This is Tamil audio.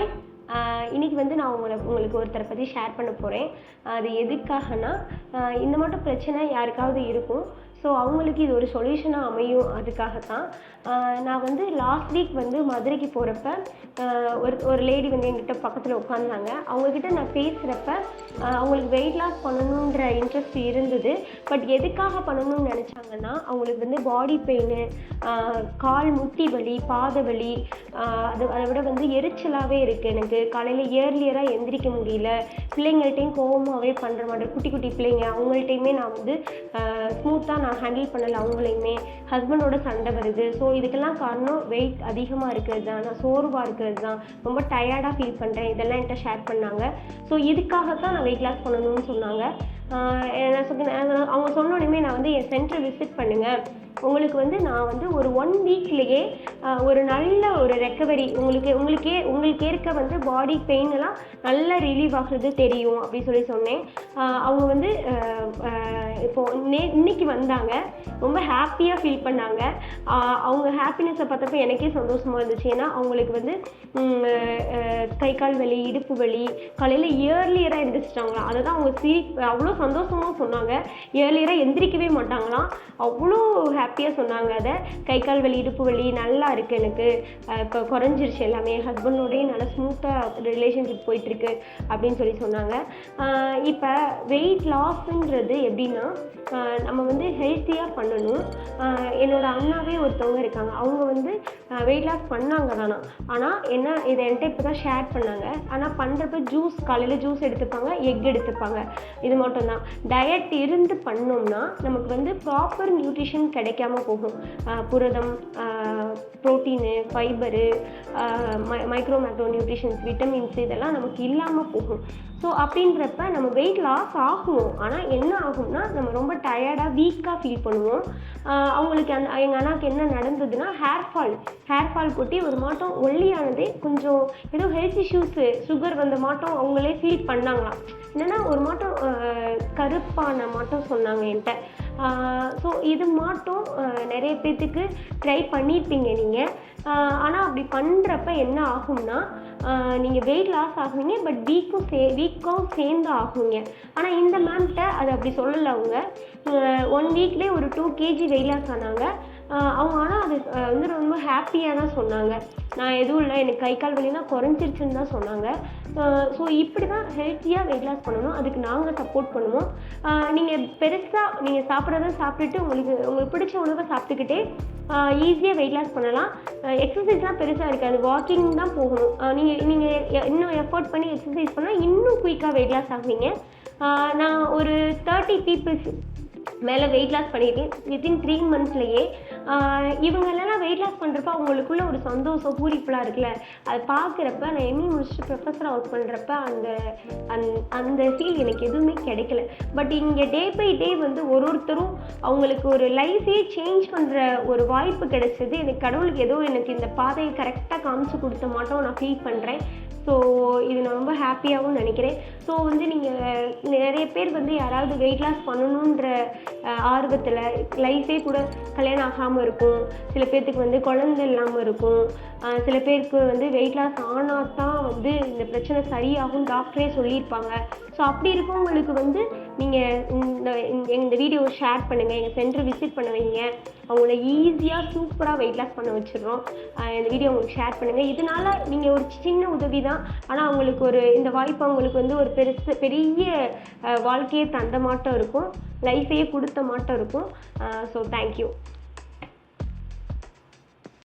ஹாய். இன்னைக்கு வந்து நான் உங்களுக்கு ஒருத்தரை பற்றி ஷேர் பண்ண போகிறேன். அது எதுக்காகனா, இந்த மட்டும் பிரச்சனை யாருக்காவது இருக்கும். ஸோ அவங்களுக்கு இது ஒரு சொல்யூஷனாக அமையும். அதுக்காகத்தான் நான் வந்து லாஸ்ட் வீக் வந்து மதுரைக்கு போகிறப்ப ஒரு லேடி வந்து என்கிட்ட பக்கத்தில் உட்காந்தாங்க. அவங்கக்கிட்ட நான் பேசுகிறப்ப அவங்களுக்கு வெயிட் லாஸ் பண்ணணுன்ற இன்ட்ரெஸ்ட் இருந்தது. பட் எதுக்காக பண்ணணும்னு நினச்சாங்கன்னா, அவங்களுக்கு வந்து பாடி பெயின், கால் முட்டி வலி, பாத வலி, அதை விட வந்து எரிச்சலாகவே இருக்குது. எனக்கு காலையில் இயர்லியராக எந்திரிக்க முடியல. பிள்ளைங்கள்ட்டையும் கோவமாகவே பண்ணுற மாதிரி, குட்டி குட்டி பிள்ளைங்க அவங்கள்ட்டையுமே நான் வந்து ஸ்மூத்தாக நான் ஹேண்டில் பண்ணலை. அவங்களையுமே ஹஸ்பண்டோட சண்டை வருது. ஸோ இதுக்கெல்லாம் காரணம் வெயிட் அதிகமாக இருக்கிறது தான், நான் சோர்வாக இருக்கிறது தான், ரொம்ப டயர்டாக ஃபீல் பண்ணுறேன். இதெல்லாம் என்கிட்ட ஷேர் பண்ணாங்க. ஸோ இதுக்காகத்தான் நான் வெயிட் லாஸ் பண்ணணும்னு சொன்னாங்க. அவங்க சொன்னோடனே நான் வந்து என் சென்டரை விசிட் பண்ணுங்கள், உங்களுக்கு வந்து நான் வந்து ஒரு 1 வீக்லேயே ஒரு நல்ல ஒரு ரெக்கவரி உங்களுக்கு இருக்க வந்து பாடி பெயினெல்லாம் நல்லா ரிலீவ் ஆகுறது தெரியும் அப்படின்னு சொன்னேன். அவங்க வந்து இன்னைக்கு வந்தாங்க. ரொம்ப ஹாப்பியாக ஃபீல் பண்ணாங்க. அவங்க ஹாப்பினஸை பார்த்தப்ப எனக்கே சந்தோஷமாக இருந்துச்சு. ஏன்னா அவங்களுக்கு வந்து கை கால் வலி, இடுப்பு வலி, காலையில் இயர்லியராக எந்திரிச்சிட்டாங்களாம். அதை தான் அவங்க அவ்வளோ சந்தோஷமாக சொன்னாங்க. இயர்லியராக எந்திரிக்கவே மாட்டாங்களாம். அவ்வளோ ஹாப்பியாக சொன்னாங்க. அதை கை கால் வலி, இடுப்பு வலி நல்லா இருக்குது எனக்கு, இப்போ குறைஞ்சிருச்சு எல்லாமே, ஹஸ்பண்டோடையும் நல்லா ஸ்மூத்தாக ரிலேஷன்ஷிப் போயிட்டுருக்கு அப்படின்னு சொன்னாங்க. இப்போ வெயிட் லாஸ்ன்றது எப்படின்னா, நம்ம வந்து ஹெல்த்தியாக பண்ணணும். என்னோட அண்ணாவே ஒருத்தவங்க இருக்காங்க. அவங்க வந்து வெயிட் லாஸ் பண்ணாங்க தானா. ஆனால் இதை என்கிட்ட இப்போ தான் ஷேர் பண்ணாங்க. ஆனால் பண்ணுறப்ப காலையில் ஜூஸ் எடுத்துப்பாங்க, எக் எடுத்துப்பாங்க. இது மட்டும்தான். டயட் இருந்து பண்ணோம்னா நமக்கு வந்து ப்ராப்பர் நியூட்ரிஷன் கிடைக்காம போகும். புரதம், protein, fibre, micro macro nutritions, vitamins இதெல்லாம் நமக்கு இல்லாமல் போகும். ஸோ அப்படின்றப்ப நம்ம வெயிட் லாஸ் ஆகும். ஆனால் என்ன ஆகும்னா, நம்ம ரொம்ப டயர்டாக வீக்காக ஃபீல் பண்ணுவோம். அவங்களுக்கு எங்கள் அண்ணாவுக்கு என்ன நடந்ததுன்னா, ஹேர் ஃபால் கொட்டி ஒரு மாட்டம் ஒல்லியானதே, கொஞ்சம் ஏதோ ஹெல்த் இஷ்யூஸு, சுகர் வந்த மாட்டம் அவங்களே ஃபீல் பண்ணாங்களாம். என்னென்னா ஒரு மாட்டம் கருப்பான மாட்டம் சொன்னாங்க என்கிட்ட. ஸோ இது மாட்டம் நிறைய பேர்த்துக்கு ட்ரை பண்ணியிருப்பீங்க நீங்கள். ஆனால் அப்படி பண்ணுறப்ப என்ன ஆகும்னா, நீங்கள் வெயிட் லாஸ் ஆகுவீங்க, பட் வீக்கும் சேர்ந்து ஆகுவீங்க. ஆனால் இந்த மேம்கிட்ட அது அப்படி சொல்லலை. அவங்க 1 வீக்லேயே ஒரு 2 kg வெயிட் லாஸ் ஆனாங்க. அவங்க ஆனால் அது வந்து ரொம்ப ஹாப்பியாக தான் சொன்னாங்க. நான் எதுவும் இல்லை, எனக்கு கை கால் வலிலாம் குறைஞ்சிருச்சுன்னு தான் சொன்னாங்க. ஸோ இப்படி தான் ஹெல்த்தியாக வெயிட் லாஸ் பண்ணணும். அதுக்கு நாங்கள் சப்போர்ட் பண்ணுவோம். நீங்கள் பெருசாக நீங்கள் சாப்பிட்றத சாப்பிட்டுட்டு உங்களுக்கு பிடிச்ச உணவை சாப்பிட்டுக்கிட்டே ஈஸியாக வெயிட் லாஸ் பண்ணலாம். எக்ஸசைஸ்லாம் பெருசாக இருக்காது, வாக்கிங் தான் போகணும். நீங்கள் இன்னும் எஃபோர்ட் பண்ணி எக்ஸசைஸ் பண்ணால் இன்னும் குயிக்காக வெயிட் லாஸ் ஆகுவீங்க. நான் ஒரு 30 பீப்புள்ஸ் மேலே வெயிட் லாஸ் பண்ணியிருக்கேன் வித்தின் 3 monthsலேயே. இவங்களெல்லாம் வெயிட் லாஸ் பண்ணுறப்ப அவங்களுக்குள்ள ஒரு சந்தோஷம், பூரிப்புலாம் இருக்குல்ல, அதை பார்க்குறப்ப நான் எம்இ முடிச்சுட்டு ப்ரொஃபஸராக ஒர்க் பண்ணுறப்ப அந்த ஃபீல் எனக்கு எதுவுமே கிடைக்கல. பட் இங்கே டே பை டே வந்து ஒருத்தரும் அவங்களுக்கு ஒரு லைஃபே சேஞ்ச் பண்ணுற ஒரு வாய்ப்பு கிடைச்சது. எனக்கு கடவுளுக்கு ஏதோ எனக்கு இந்த பாதையை கரெக்டாக காமிச்சு கொடுத்த மாட்டோம் நான் ஃபீல் பண்ணுறேன். ஸோ இது நான் ரொம்ப ஹாப்பியாகவும் நினைக்கிறேன். ஸோ வந்து நீங்கள் நிறைய பேர் வந்து யாராவது வெயிட் லாஸ் பண்ணணுன்ற ஆர்வத்தில் லைஃபே கூட கல்யாணம் ஆகாமல் இருக்கும். சில பேர்த்துக்கு வந்து குழந்தை இல்லாமல் இருக்கும். சில பேருக்கு வந்து வெயிட் லாஸ் ஆனால் தான் வந்து இந்த பிரச்சனை சரியாகும் டாக்டரே சொல்லியிருப்பாங்க. ஸோ அப்படி இருக்கவங்களுக்கு வந்து நீங்கள் இந்த வீடியோவை ஷேர் பண்ணுங்கள், எங்கள் சென்டர் விசிட் பண்ண வைங்க. அவங்கள ஈஸியாக சூப்பராக வெயிட் லாஸ் பண்ண வச்சிடுறோம். இந்த வீடியோ அவங்களுக்கு ஷேர் பண்ணுங்கள். இதனால் நீங்கள் ஒரு சின்ன உதவி தான், ஆனால் அவங்களுக்கு இந்த வாய்ப்பு அவங்களுக்கு வந்து ஒரு பெரிய வாழ்க்கையை தந்த மாட்டம் இருக்கும், லைஃபையே கொடுத்த மாட்டம் இருக்கும். So thank you.